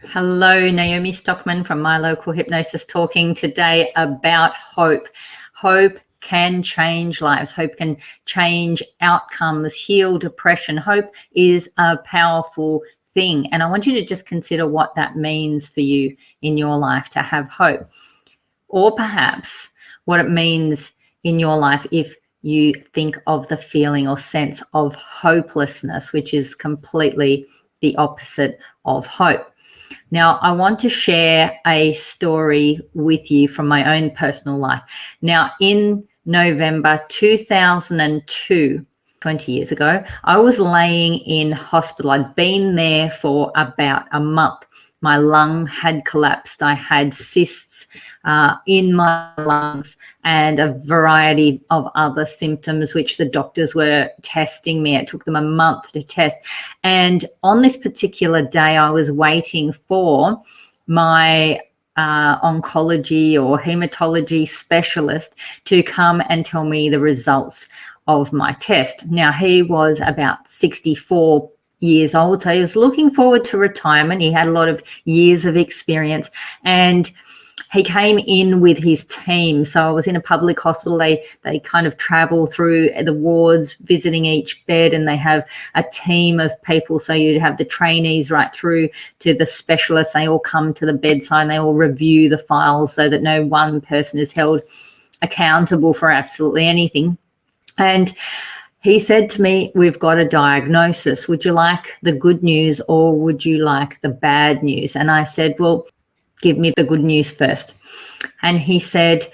Hello, Naomi Stockman from My Local Hypnosis, talking today about hope. Hope can change lives. Hope can change outcomes, heal depression. Hope is a powerful thing. And I want you to just consider what that means for you in your life to have hope. Or perhaps what it means in your life if you think of the feeling or sense of hopelessness, which is completely the opposite of hope. Now, I want to share a story with you from my own personal life. Now, in November 2002, 20 years ago, I was laying in hospital. I'd been there for about a month. My lung had collapsed. I had cysts in my lungs and a variety of other symptoms, which the doctors were testing me. It took them a month to test. And on this particular day, I was waiting for my oncology or hematology specialist to come and tell me the results of my test. Now, he was about 64 years old, so he was looking forward to retirement. He had a lot of years of experience, and he came in with his team. So I was in a public hospital. They kind of travel through the wards, visiting each bed, and they have a team of people. So you'd have the trainees right through to the specialists. They all come to the bedside and they all review the files so that no one person is held accountable for absolutely anything. And he said to me, "We've got a diagnosis. Would you like the good news or would you like the bad news?" And I said, "Well, give me the good news first." And he said,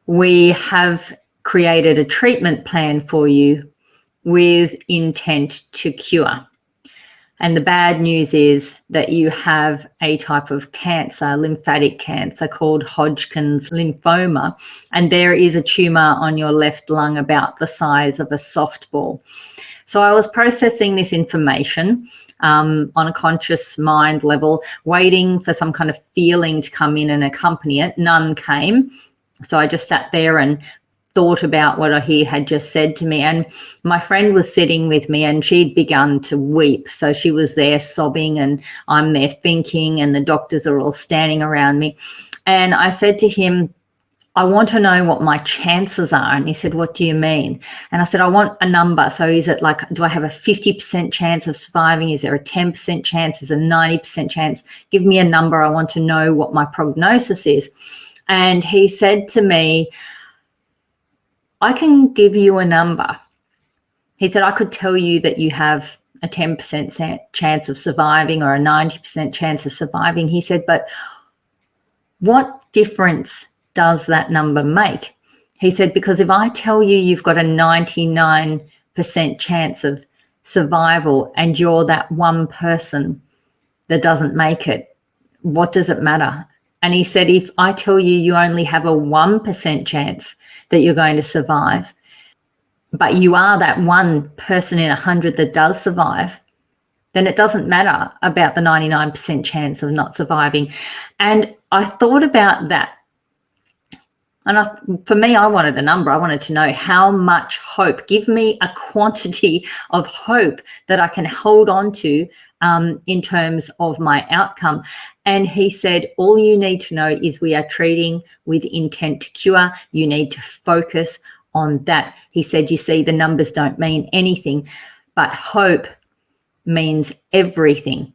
"We have created a treatment plan for you with intent to cure. And the bad news is that you have a type of cancer, lymphatic cancer called Hodgkin's lymphoma. And there is a tumor on your left lung about the size of a softball." So I was processing this information on a conscious mind level, waiting for some kind of feeling to come in and accompany it. None came. So I just sat there and thought about what he had just said to me. And my friend was sitting with me and she'd begun to weep. So she was there sobbing and I'm there thinking, and the doctors are all standing around me. And I said to him, "I want to know what my chances are." And he said, "What do you mean?" And I said, "I want a number. So is it like, do I have a 50% chance of surviving? Is there a 10% chance? Is there a 90% chance? Give me a number. I want to know what my prognosis is." And he said to me, "I can give you a number." He said, "I could tell you that you have a 10% chance of surviving or a 90% chance of surviving." He said, "But what difference does that number make?" He said, "Because if I tell you you've got a 99% chance of survival and you're that one person that doesn't make it, what does it matter?" And he said, "If I tell you you only have a 1% chance that you're going to survive, but you are that one person in 100 that does survive, then it doesn't matter about the 99% chance of not surviving." And I thought about that. And for me, I wanted a number. I wanted to know how much hope. Give me a quantity of hope that I can hold on to in terms of my outcome. And he said, "All you need to know is we are treating with intent to cure. You need to focus on that." He said, "You see, the numbers don't mean anything, but hope means everything."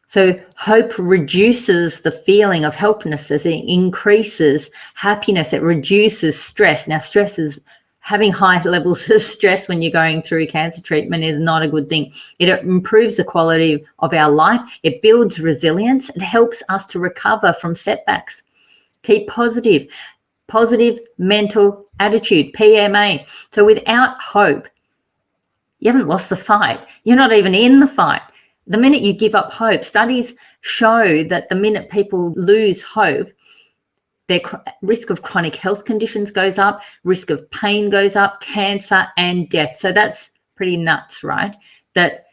So hope reduces the feeling of helplessness. It increases happiness. It reduces stress. Now, stress is having high levels of stress when you're going through cancer treatment is not a good thing. It improves the quality of our life. It builds resilience. It helps us to recover from setbacks. Keep positive mental attitude, PMA. So without hope, you haven't lost the fight. You're not even in the fight. The minute you give up hope, studies show that the minute people lose hope, their risk of chronic health conditions goes up, risk of pain goes up, cancer and death. So that's pretty nuts, right? That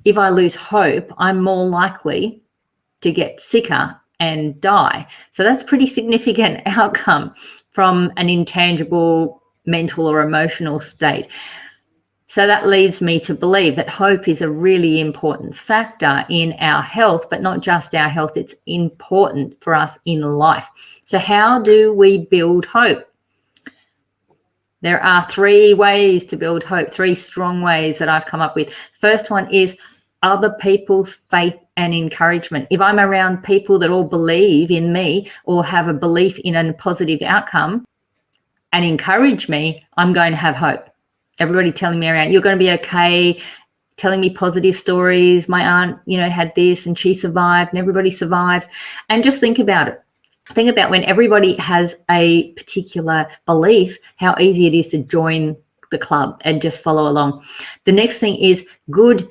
if I lose hope, I'm more likely to get sicker and die. So that's pretty significant outcome from an intangible mental or emotional state. So that leads me to believe that hope is a really important factor in our health, but not just our health, it's important for us in life. So how do we build hope? There are 3 ways to build hope, 3 strong ways that I've come up with. First one is other people's faith and encouragement. If I'm around people that all believe in me or have a belief in a positive outcome and encourage me, I'm going to have hope. Everybody telling me around, you're going to be okay, telling me positive stories. My aunt, had this and she survived and everybody survives. And just think about it. Think about when everybody has a particular belief, how easy it is to join the club and just follow along. The next thing is good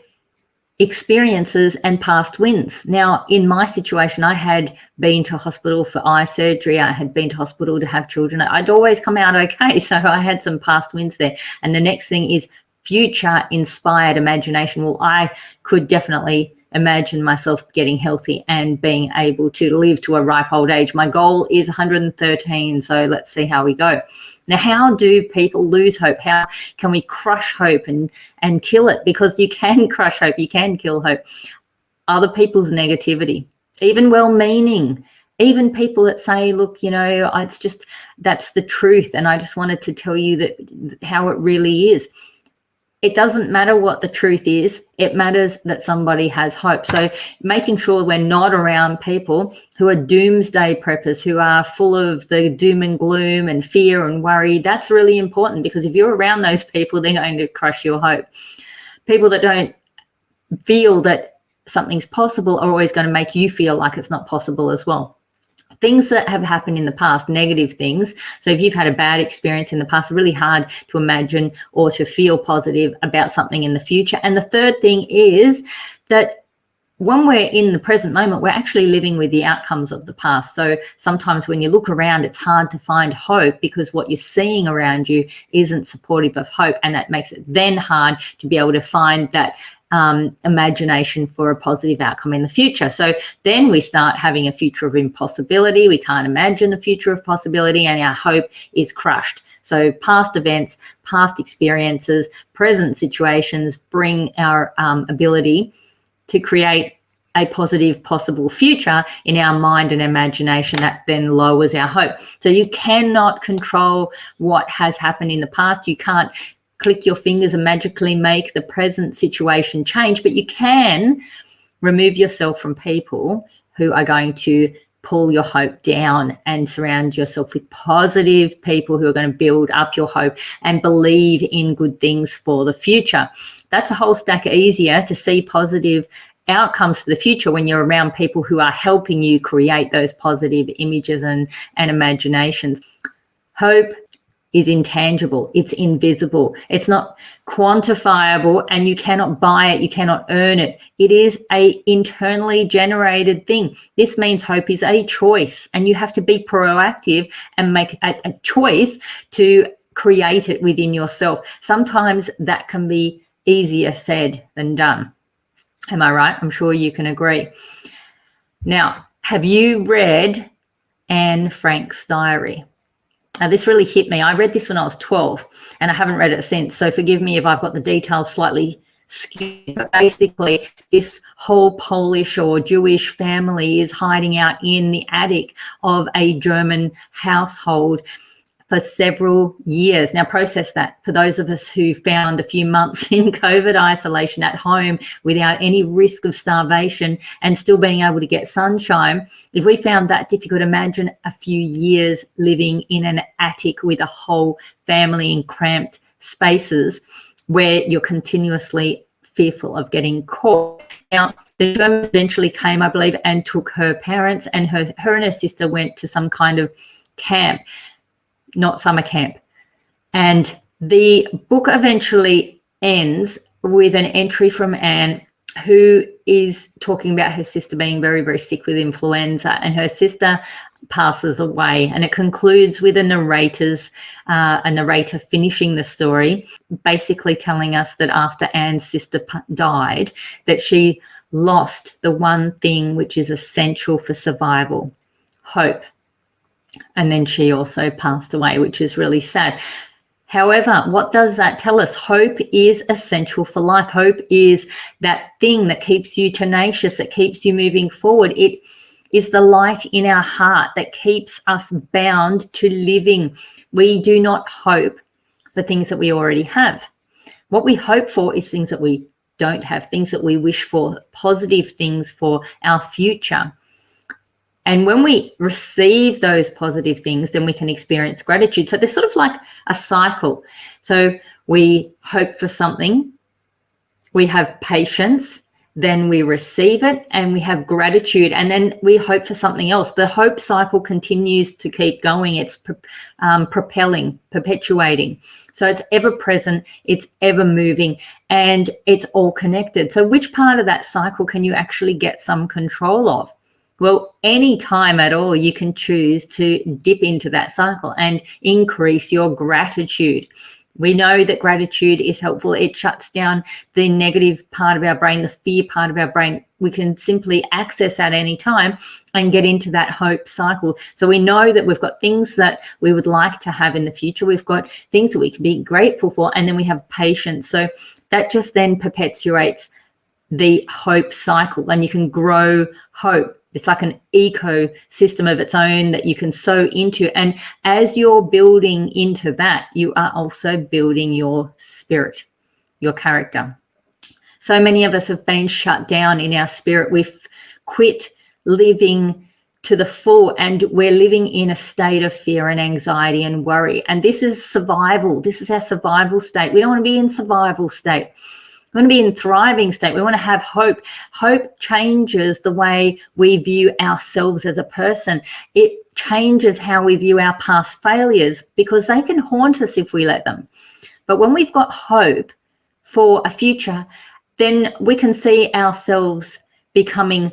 experiences and past wins. Now, in my situation, I had been to hospital for eye surgery. I had been to hospital to have children. I'd always come out okay. So I had some past wins there. And the next thing is future inspired imagination. Well, I could definitely imagine myself getting healthy and being able to live to a ripe old age. My goal is 113. So let's see how we go. Now, how do people lose hope? How can we crush hope and kill it? Because you can crush hope, you can kill hope. Other people's negativity, even well-meaning, even people that say, look, it's just, that's the truth. And I just wanted to tell you that how it really is. It doesn't matter what the truth is. It matters that somebody has hope. So making sure we're not around people who are doomsday preppers, who are full of the doom and gloom and fear and worry, that's really important, because if you're around those people, they're going to crush your hope. People that don't feel that something's possible are always going to make you feel like it's not possible as well. Things that have happened in the past, negative things. So if you've had a bad experience in the past, it's really hard to imagine or to feel positive about something in the future. And the third thing is that when we're in the present moment, we're actually living with the outcomes of the past. So sometimes when you look around, it's hard to find hope because what you're seeing around you isn't supportive of hope. And that makes it then hard to be able to find that imagination for a positive outcome in the future. So then we start having a future of impossibility. We can't imagine the future of possibility, and our hope is crushed. So past events, past experiences, present situations bring our ability to create a positive possible future in our mind and imagination. That then lowers our hope. So you cannot control what has happened in the past. You can't click your fingers and magically make the present situation change, but you can remove yourself from people who are going to pull your hope down and surround yourself with positive people who are going to build up your hope and believe in good things for the future. That's a whole stack easier to see positive outcomes for the future when you're around people who are helping you create those positive images and imaginations. Hope is intangible, it's invisible, it's not quantifiable, and you cannot buy it, you cannot earn it. It is a internally generated thing. This means hope is a choice, and you have to be proactive and make a choice to create it within yourself. Sometimes that can be easier said than done. Am I right? I'm sure you can agree. Now, have you read Anne Frank's diary? Now, this really hit me. I read this when I was 12 and I haven't read it since. So forgive me if I've got the details slightly skewed. But basically, this whole Polish or Jewish family is hiding out in the attic of a German household for several years. Now, process that. For those of us who found a few months in COVID isolation at home without any risk of starvation and still being able to get sunshine, if we found that difficult, imagine a few years living in an attic with a whole family in cramped spaces where you're continuously fearful of getting caught. Now, the Germans eventually came, I believe, and took her parents, and her and her sister went to some kind of camp. Not summer camp. And the book eventually ends with an entry from Anne, who is talking about her sister being very, very sick with influenza, and her sister passes away. And it concludes with a narrator finishing the story, basically telling us that after Anne's sister died, that she lost the one thing which is essential for survival: hope. And then she also passed away, which is really sad. However, what does that tell us? Hope is essential for life. Hope is that thing that keeps you tenacious, that keeps you moving forward. It is the light in our heart that keeps us bound to living. We do not hope for things that we already have. What we hope for is things that we don't have, things that we wish for, positive things for our future. And when we receive those positive things, then we can experience gratitude. So there's sort of like a cycle. So we hope for something, we have patience, then we receive it, and we have gratitude, and then we hope for something else. The hope cycle continues to keep going. It's propelling, perpetuating. So it's ever present, it's ever moving, and it's all connected. So which part of that cycle can you actually get some control of? Well, any time at all, you can choose to dip into that cycle and increase your gratitude. We know that gratitude is helpful. It shuts down the negative part of our brain, the fear part of our brain. We can simply access that any time and get into that hope cycle. So we know that we've got things that we would like to have in the future. We've got things that we can be grateful for, and then we have patience. So that just then perpetuates the hope cycle, and you can grow hope. It's like an ecosystem of its own that you can sow into. And as you're building into that, you are also building your spirit, your character. So many of us have been shut down in our spirit. We've quit living to the full, and we're living in a state of fear and anxiety and worry. And this is survival. This is our survival state. We don't want to be in survival state. We want to be in thriving state. We want to have hope. Hope changes the way we view ourselves as a person. It changes how we view our past failures, because they can haunt us if we let them. But when we've got hope for a future, then we can see ourselves becoming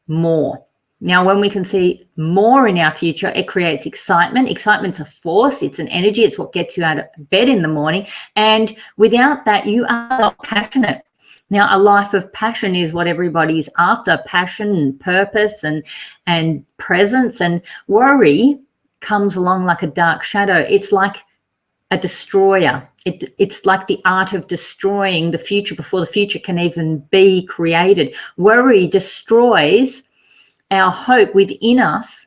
more. Now, when we can see more in our future, it creates excitement. Excitement's a force. It's an energy. It's what gets you out of bed in the morning. And without that, you are not passionate. Now, a life of passion is what everybody's after: passion and purpose and presence. And worry comes along like a dark shadow. It's like a destroyer. It's like the art of destroying the future before the future can even be created. Worry destroys our hope within us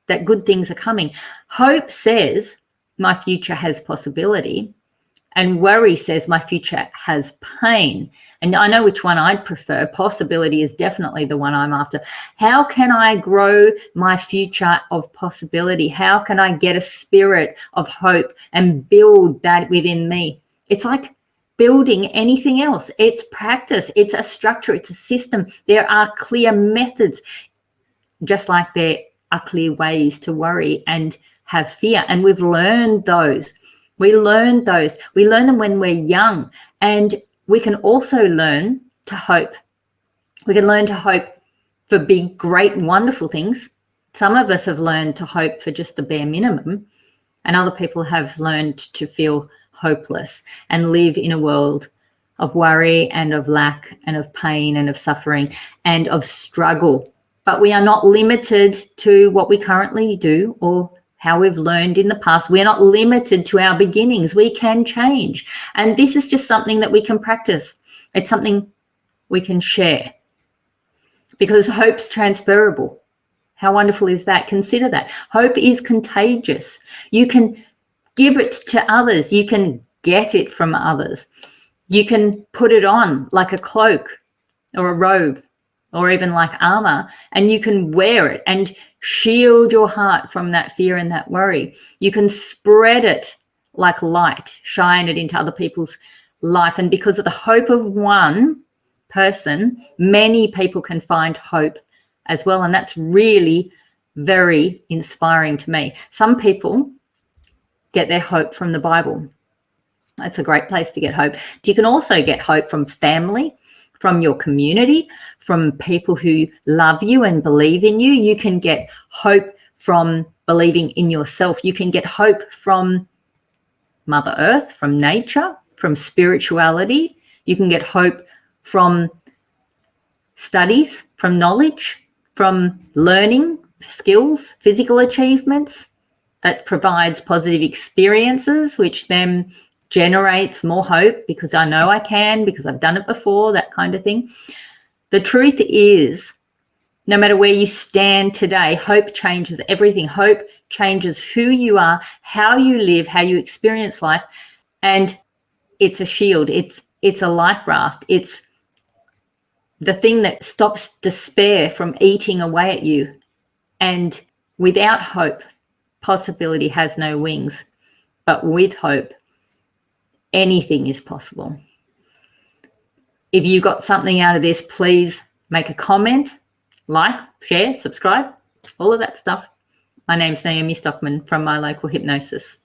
that good things are coming. Hope says my future has possibility, and worry says my future has pain. And I know which one I'd prefer. Possibility is definitely the one I'm after. How can I grow my future of possibility? How can I get a spirit of hope and build that within me? It's like building anything else. It's practice. It's a structure. It's a system. There are clear methods, just like there are clear ways to worry and have fear. And we've learned those. We learn those. We learn them when we're young. And we can also learn to hope. We can learn to hope for big, great, wonderful things. Some of us have learned to hope for just the bare minimum. And other people have learned to feel hopeless and live in a world of worry and of lack and of pain and of suffering and of struggle. But we are not limited to what we currently do or how we've learned in the past. We're not limited to our beginnings. We can change. And this is just something that we can practice. It's something we can share, because hope's transferable. How wonderful is that? Consider that. Hope is contagious. You can give it to others. You can get it from others. You can put it on like a cloak or a robe, or even like armor, and you can wear it and shield your heart from that fear and that worry. You can spread it like light, shine it into other people's life. And because of the hope of one person, many people can find hope as well. And that's really very inspiring to me. Some people get their hope from the Bible. That's a great place to get hope. You can also get hope from family, from your community, from people who love you and believe in you. You can get hope from believing in yourself. You can get hope from Mother Earth, from nature, from spirituality. You can get hope from studies, from knowledge, from learning skills, physical achievements. that provides positive experiences, which then generates more hope because I know I can, because I've done it before, that kind of thing. The truth is, no matter where you stand today, hope changes everything. Hope changes who you are, how you live, how you experience life. And it's a shield. It's a life raft. It's the thing that stops despair from eating away at you. And without hope, possibility has no wings. But with hope, anything is possible. If you got something out of this, please make a comment, like, share, subscribe, all of that stuff. My name's Naomi Stockman from My Local Hypnosis.